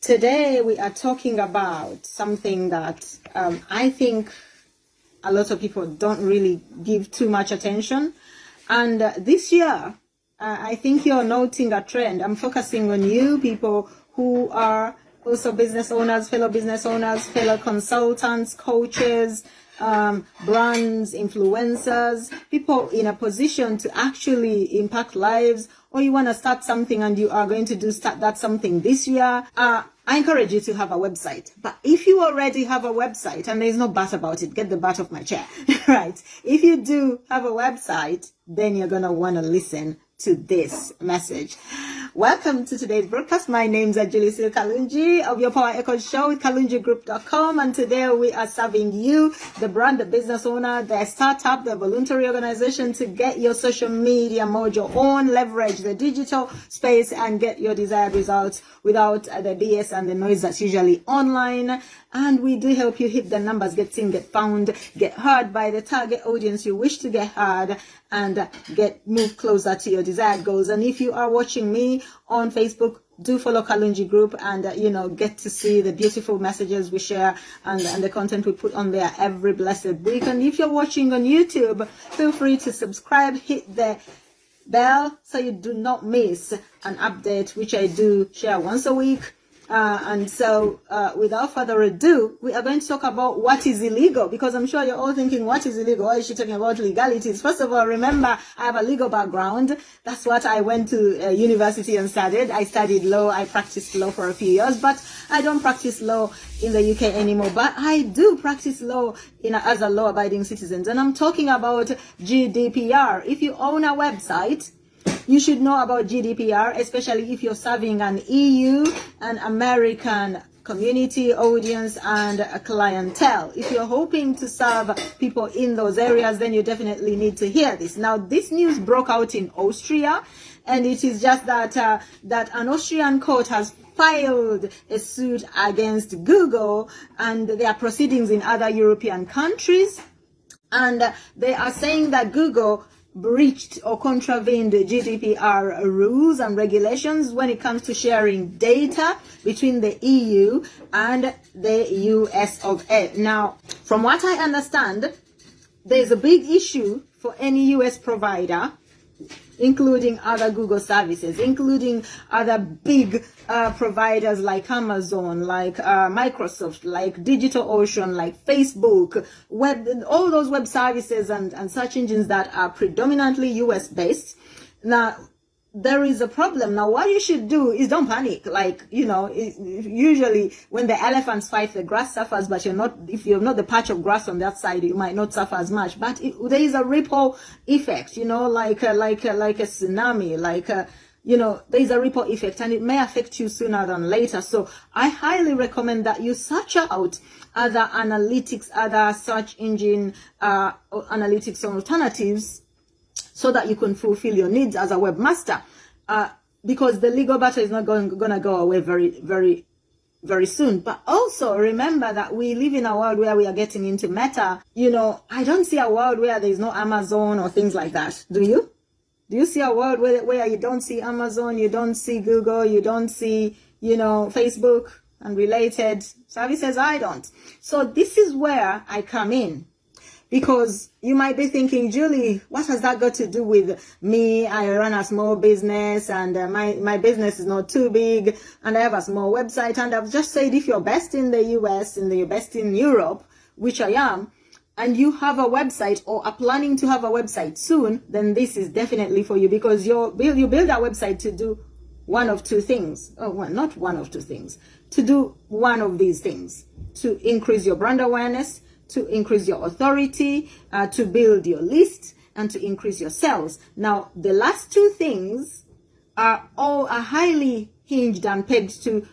Today we are talking about something that I think a lot of people don't really give too much attention. And this year, I think you're noting a trend. I'm focusing on you, people who are also business owners, fellow consultants, coaches, brands, influencers, people in a position to actually impact lives, or you want to start something and you are going to start that something this year. I encourage you to have a website. But if you already have a website, and there's no but about it, get the butt off my chair, right? If you do have a website, then you're going to want to listen to this message. Welcome to today's broadcast. My name's Julie Kalungi of your Power Echo Show with KalungiGroup.com, and today we are serving you, the brand, the business owner, the startup, the voluntary organization, to get your social media mojo on, leverage the digital space, and get your desired results without the BS and the noise that's usually online. And we do help you hit the numbers, get seen, get found, get heard by the target audience you wish to get heard, and move closer to your desired goals. And if you are watching me on Facebook, do follow Kalungi Group and get to see the beautiful messages we share and the content we put on there every blessed week. And if you're watching on YouTube, feel free to subscribe, hit the bell so you do not miss an update, which I do share once a week. And so without further ado, we are going to talk about what is illegal, because I'm sure you're all thinking, what is illegal? Why is she talking about legalities? First of all, remember, I have a legal background. That's what I went to university and studied. I studied law. I practiced law for a few years, but I don't practice law in the UK anymore. But I do practice law as a law-abiding citizen. And I'm talking about GDPR. If you own a website, you should know about GDPR, especially if you're serving an EU and American community, audience, and a clientele. If you're hoping to serve people in those areas, then you definitely need to hear this. Now, this news broke out in Austria, and it is just that an Austrian court has filed a suit against Google, and there are proceedings in other European countries, and they are saying that Google breached or contravened GDPR rules and regulations when it comes to sharing data between the EU and the US of A. Now, from what I understand, there's a big issue for any US provider, including other Google services, including other big providers like Amazon, like Microsoft, like DigitalOcean, like Facebook, all those web services and search engines that are predominantly US based. Now, there is a problem. Now, what you should do is don't panic. Usually when the elephants fight, the grass suffers, but if you're not the patch of grass on that side, you might not suffer as much. But there is a ripple effect, like a tsunami, there is a ripple effect, and it may affect you sooner than later. So I highly recommend that you search out other analytics, other search engine analytics alternatives, so that you can fulfill your needs as a webmaster, because the legal battle is not going to go away very, very, very soon. But also remember that we live in a world where we are getting into meta. I don't see a world where there is no Amazon or things like that. Do you? Do you see a world where you don't see Amazon, you don't see Google, you don't see, Facebook and related services? I don't. So this is where I come in. Because you might be thinking, Julie, what has that got to do with me? I run a small business, and my business is not too big, and I have a small website. And I've just said, if you're best in the US and you're best in Europe, which I am, and you have a website or are planning to have a website soon, then this is definitely for you, because you build a website to do one of two things. Oh, well, not one of two things. To do one of these things: to increase your brand awareness, to increase your authority, to build your list, and to increase your sales. Now, the last two things are highly hinged and pegged to,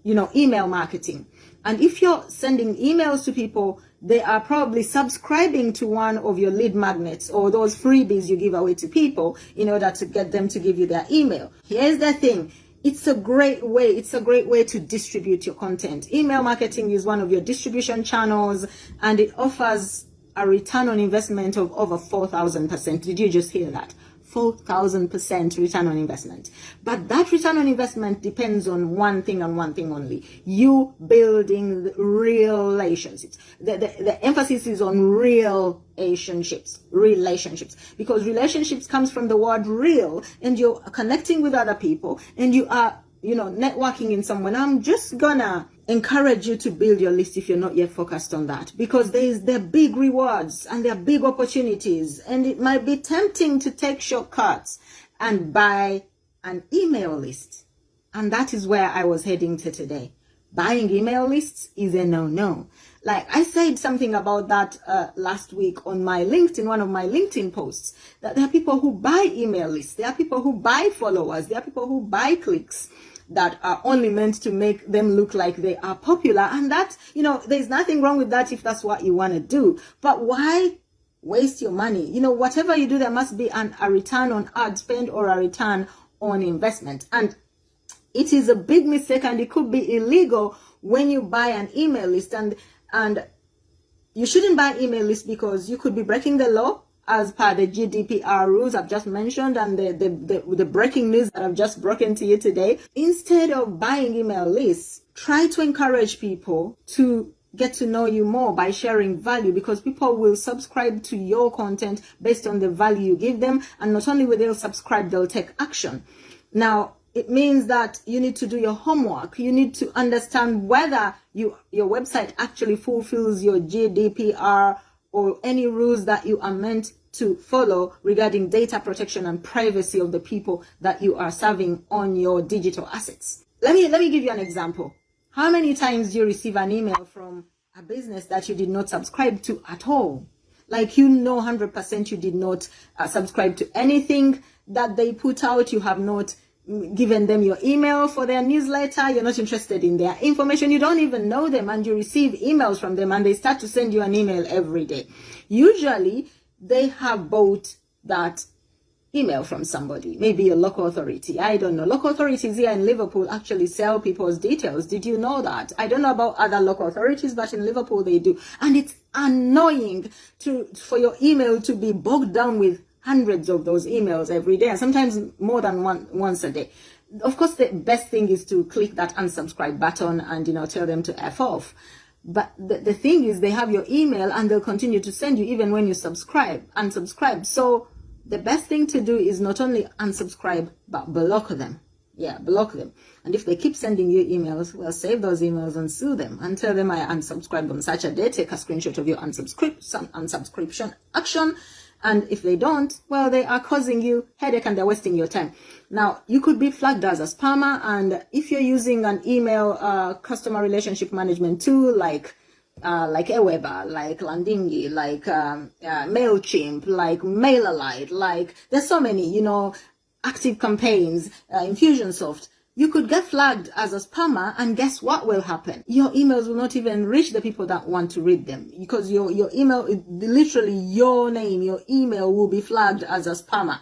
email marketing. And if you're sending emails to people, they are probably subscribing to one of your lead magnets or those freebies you give away to people in order to get them to give you their email. Here's the thing. It's a great way to distribute your content. Email marketing is one of your distribution channels, and it offers a return on investment of over 4,000%. Did you just hear that? 4,000% return on investment. But that return on investment depends on one thing and one thing only: you building relationships. The emphasis is on relationships, because relationships comes from the word real, and you're connecting with other people, and you are, networking in someone. I'm just gonna encourage you to build your list if you're not yet focused on that, because there are big rewards and there are big opportunities, and it might be tempting to take shortcuts and buy an email list. And that is where I was heading to today. Buying email lists is a no-no. Like I said something about that last week on my LinkedIn, one of my LinkedIn posts, that there are people who buy email lists, there are people who buy followers, there are people who buy clicks that are only meant to make them look like they are popular. And that, there's nothing wrong with that if that's what you want to do. But why waste your money? Whatever you do, there must be a return on ad spend or a return on investment. And it is a big mistake, and it could be illegal when you buy an email list. And you shouldn't buy email lists because you could be breaking the law as per the GDPR rules I've just mentioned, and the breaking news that I've just broken to you today. Instead of buying email lists, try to encourage people to get to know you more by sharing value, because people will subscribe to your content based on the value you give them. And not only will they subscribe, they'll take action. Now, it means that you need to do your homework. You need to understand whether your website actually fulfills your GDPR or any rules that you are meant to follow regarding data protection and privacy of the people that you are serving on your digital assets. Let me give you an example. How many times do you receive an email from a business that you did not subscribe to at all? Like 100% you did not subscribe to anything that they put out. You have not given them your email for their newsletter. You're not interested in their information. You don't even know them, and you receive emails from them, and they start to send you an email every day. Usually they have bought that email from somebody, maybe a local authority. I don't know. Local authorities here in Liverpool actually sell people's details. Did you know that? I don't know about other local authorities, but in Liverpool they do. And it's annoying for your email to be bogged down with hundreds of those emails every day, and sometimes more than once a day. Of course, the best thing is to click that unsubscribe button and tell them to F off. But the thing is, they have your email and they'll continue to send you even when you unsubscribe. So the best thing to do is not only unsubscribe, but block them. Yeah, block them. And if they keep sending you emails, well, save those emails and sue them and tell them I unsubscribed on such a day. Take a screenshot of your unsubscription action. And if they don't, well, they are causing you headache and they're wasting your time. Now, you could be flagged as a spammer. And if you're using an email customer relationship management tool like Aweber, like Landingi, like MailChimp, like MailerLite, like there's so many, Active Campaigns, Infusionsoft, you could get flagged as a spammer, and guess what will happen? Your emails will not even reach the people that want to read them, because your email, literally your name, your email will be flagged as a spammer.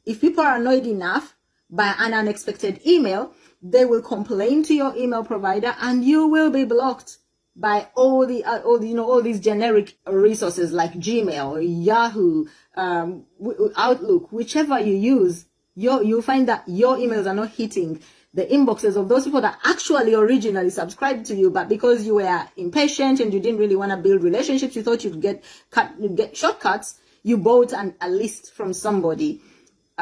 If people are annoyed enough by an unexpected email, they will complain to your email provider, and you will be blocked by all these generic resources like Gmail, Yahoo, Outlook, whichever you use. You'll find that your emails are not hitting the inboxes of those people that actually originally subscribed to you, but because you were impatient and you didn't really want to build relationships, you thought you'd get shortcuts, you bought a list from somebody.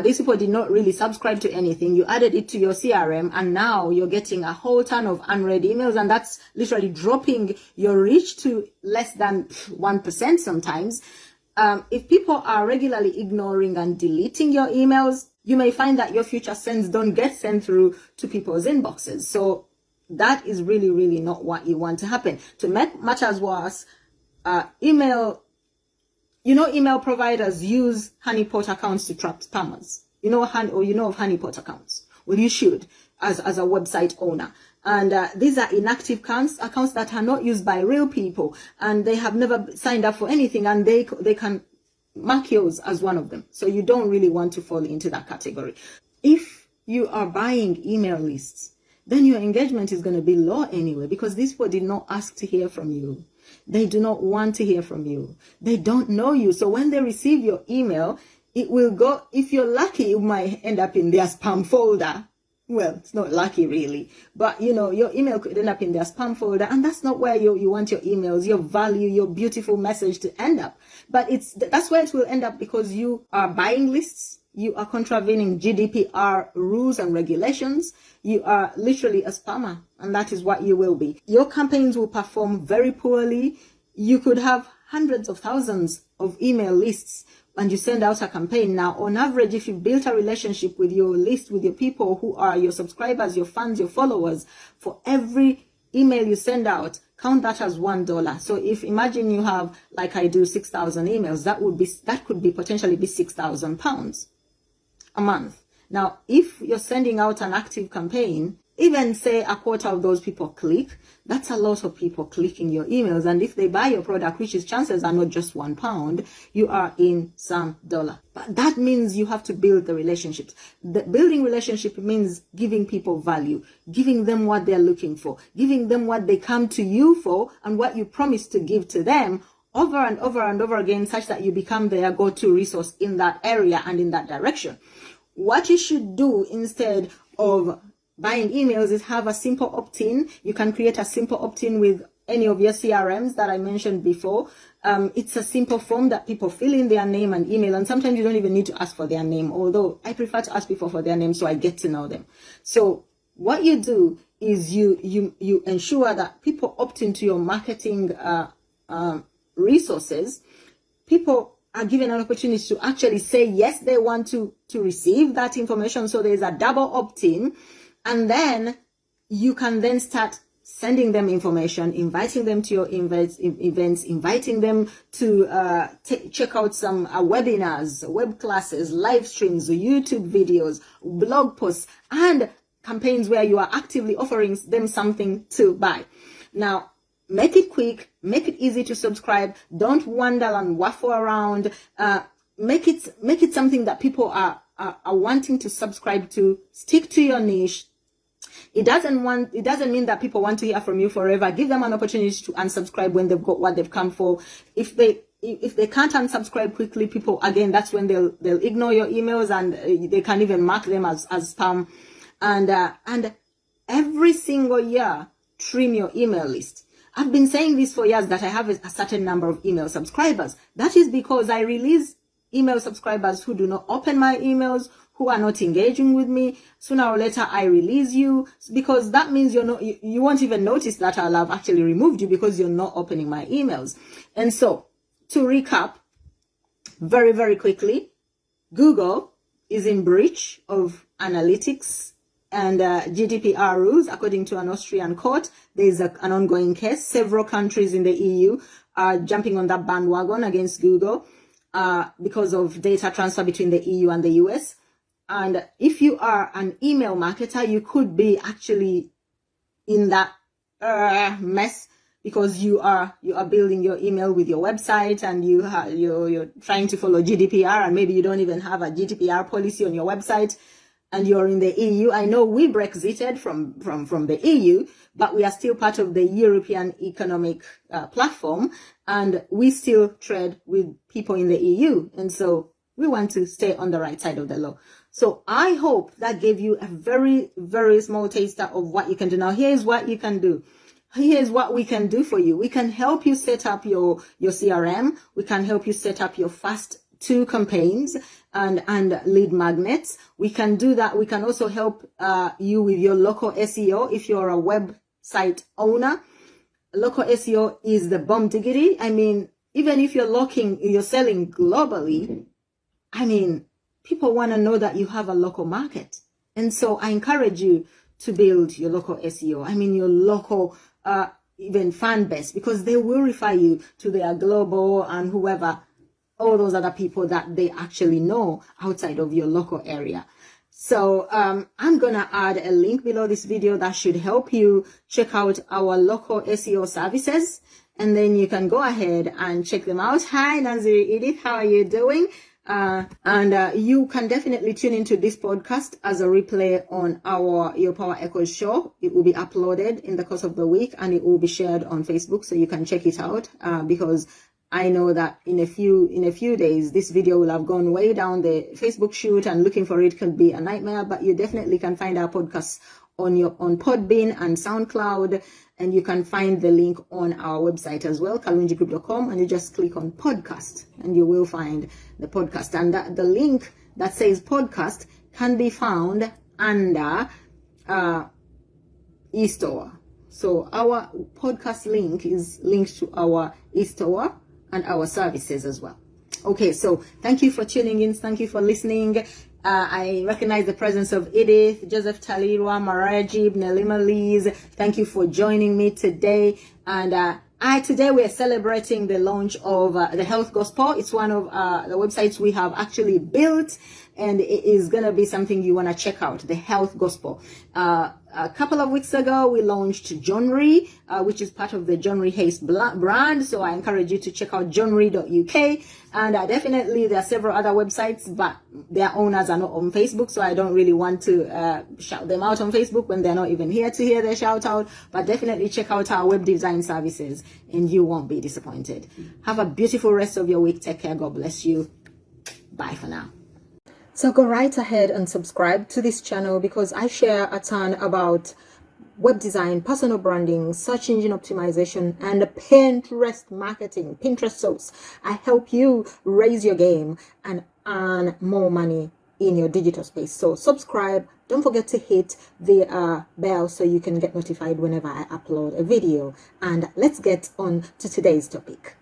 These people did not really subscribe to anything. You added it to your CRM, and now you're getting a whole ton of unread emails, and that's literally dropping your reach to less than 1% sometimes. If people are regularly ignoring and deleting your emails, you may find that your future sends don't get sent through to people's inboxes. So that is really, really not what you want to happen. To make matters worse, email providers use honeypot accounts to trap spammers. You know of honeypot accounts. Well, you should as a website owner. And these are inactive accounts that are not used by real people, and they have never signed up for anything, and they can mark yours as one of them. So you don't really want to fall into that category. If you are buying email lists, then your engagement is going to be low anyway, because these people did not ask to hear from you. They do not want to hear from you. They don't know you. So when they receive your email, it will go, if you're lucky, it might end up in their spam folder. Well, it's not lucky really, but your email could end up in their spam folder, and that's not where you want your emails, your value, your beautiful message to end up. But that's where it will end up, because you are buying lists, you are contravening GDPR rules and regulations, you are literally a spammer, and that is what you will be. Your campaigns will perform very poorly. You could have hundreds of thousands of email lists and you send out a campaign. Now, on average, if you've built a relationship with your list, with your people who are your subscribers, your fans, your followers, for every email you send out, count that as $1. So if, imagine you have, like I do, 6,000 emails, that could be potentially be £6,000 a month. Now, if you're sending out an active campaign, even say a quarter of those people click, that's a lot of people clicking your emails. And if they buy your product, which is chances are not just £1, you are in some dollar. But that means you have to build the relationships. The building relationship means giving people value, giving them what they're looking for, giving them what they come to you for, and what you promise to give to them over and over and over again, such that you become their go-to resource in that area and in that direction. What you should do instead of buying emails is have a simple opt-in. You can create a simple opt-in with any of your CRMs that I mentioned before. It's a simple form that people fill in their name and email, and sometimes you don't even need to ask for their name, although I prefer to ask people for their name so I get to know them. So what you do is you ensure that people opt into your marketing resources. People are given an opportunity to actually say yes, they want to receive that information. So there's a double opt-in. And then you can then start sending them information, inviting them to your events, inviting them to check out some webinars, web classes, live streams, YouTube videos, blog posts, and campaigns where you are actively offering them something to buy. Now, make it quick, make it easy to subscribe. Don't wander and waffle around. Make it something that people are wanting to subscribe to. Stick to your niche. It doesn't mean that people want to hear from you forever. Give them an opportunity to unsubscribe when they've got what they've come for. If they can't unsubscribe quickly, people, again, that's when they'll ignore your emails, and they can even mark them as spam. And every single year, trim your email list. I've been saying this for years, that I have a certain number of email subscribers. That is because I release email subscribers who do not open my emails, who are not engaging with me. Sooner or later, I release you, because that means you won't even notice that I'll have actually removed you, because you're not opening my emails. And so, to recap, very, very quickly, Google is in breach of analytics and GDPR rules, according to an Austrian court. There is an ongoing case. Several countries in the EU are jumping on that bandwagon against Google because of data transfer between the EU and the US. And if you are an email marketer, you could be actually in that mess, because you are building your email with your website, and you're trying to follow GDPR, and maybe you don't even have a GDPR policy on your website, and you're in the EU. I know we Brexited from the EU, but we are still part of the European Economic Platform, and we still trade with people in the EU. And so we want to stay on the right side of the law. So I hope that gave you a very, very small taster of what you can do. Now, here's what you can do. Here's what we can do for you. We can help you set up your CRM. We can help you set up your fast 2 campaigns and lead magnets. We can do that. We can also help you with your local SEO if you're a website owner. Local SEO is the bomb diggity. I mean, even if you're selling globally, I mean, people want to know that you have a local market. And so I encourage you to build your local SEO. I mean, your local even fan base, because they will refer you to their global and whoever, all those other people that they actually know outside of your local area. So I'm going to add a link below this video that should help you check out our local SEO services. And then you can go ahead and check them out. Hi, Nanziri Edith, how are you doing? You can definitely tune into this podcast as a replay on our Your Power Echoes show. It will be uploaded in the course of the week, and it will be shared on Facebook, so you can check it out, because I know that in a few days, this video will have gone way down the Facebook chute, and looking for it can be a nightmare, but you definitely can find our podcast on Podbean and SoundCloud, and you can find the link on our website as well, KalungiGroup.com, and you just click on podcast and you will find the podcast. And the link that says podcast can be found under eStore. So our podcast link is linked to our eStore and our services as well. Okay, so thank you for tuning in. Thank you for listening. I recognize the presence of Edith, Joseph Talirwa, Marajib, Nelima Lees. Thank you for joining me today. And today we are celebrating the launch of the Health Gospel. It's one of the websites we have actually built, and it is going to be something you want to check out, the Health Gospel. A couple of weeks ago, we launched Johnry, which is part of the Johnry Haste brand. So I encourage you to check out johnry.uk. And definitely there are several other websites, but their owners are not on Facebook. So I don't really want to shout them out on Facebook when they're not even here to hear their shout out. But definitely check out our web design services and you won't be disappointed. Have a beautiful rest of your week. Take care. God bless you. Bye for now. So go right ahead and subscribe to this channel, because I share a ton about web design, personal branding, search engine optimization, and Pinterest marketing, Pinterest sauce. I help you raise your game and earn more money in your digital space. So subscribe. Don't forget to hit the bell so you can get notified whenever I upload a video. And let's get on to today's topic.